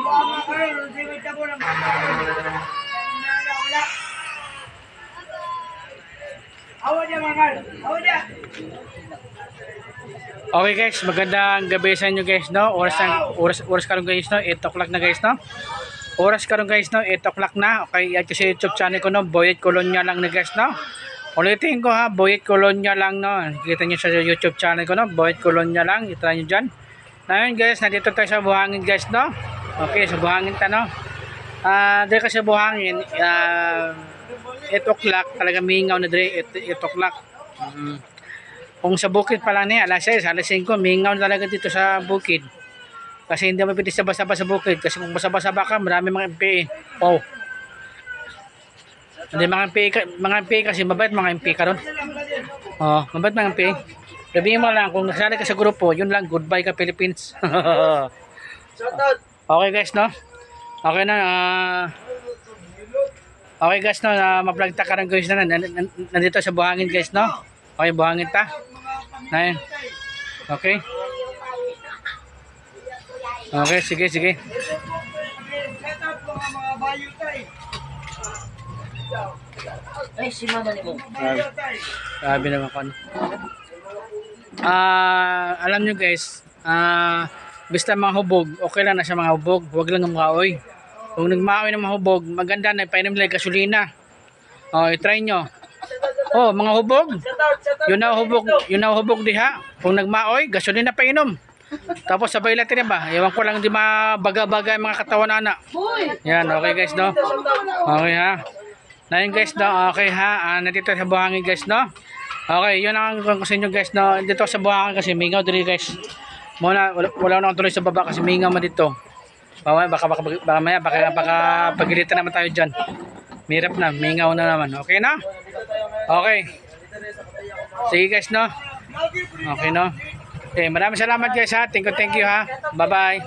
Okay guys, magandang gabi sa inyo guys, no? Oras karon guys, no? 8 o'clock na guys, no? Oras karon guys, no? 8 o'clock na. Okay, at sa YouTube channel ko, no? Boyet Colonia lang na guys, no? Ulitin ko ha, Boyet Colonia lang, no? Kita nyo sa YouTube channel ko, no? Boyet Colonia lang, itry nyo dyan. Ngayon guys, nandito tayo sa Buhangin guys, no? Okay, sa Buhangin ta, no? Dahil kasi sa Buhangin, 8 o'clock, talaga mingaw na dre, 8 o'clock. Kung sa bukid pa lang niya, alas 6, alas 5, mingaw na talaga dito sa bukid. Kasi hindi mo pwede sa basa-basa sa bukid. Kasi kung basa-basa ka, marami mga MPA. Oh. Hindi mga MPA kasi mabait mga MPA ka ron. Oh, mabait mga MPA. Sabihin mo lang, kung nasali ka sa grupo, yun lang, goodbye ka Philippines. Okay guys, no? Okay na, okay guys, no? Ma-vlog ta ka rin guys na nandito sa Buhangin guys, no? Okay, Buhangin ta. Ngayon. Okay. Okay, sige, sige. Ay, si mama ni mo. Sabi naman ko. Alam nyo guys, basta mga hubog, okay lang na sa mga hubog, huwag lang umaoy. Kung nagmaoy ng mga hubog, maganda na ipainom nila gasolina. Oh, i-try nyo. Oh, mga hubog. Yun na hubog diha. Kung nagmaoy, gasolina painom. Tapos sabay natin ba? Ewan ko lang di mabaga-baga yung mga katawan na anak. Yan, okay guys, no? Okay ha. Na yun guys, no? Okay ha. Nandito sa Buhangin guys, no? Okay, yun ang kasi nyo guys, no? Dito sa Buhangin kasi mingaw dito guys. Muna, wala na akong tuloy sa baba kasi mingaw man dito. Baka pagilitan naman tayo dyan. Mirap na, mingaw na naman. Okay na? Okay. Sige guys, no? Okay, no? Okay, maraming salamat guys ha. Thank you ha. Bye-bye.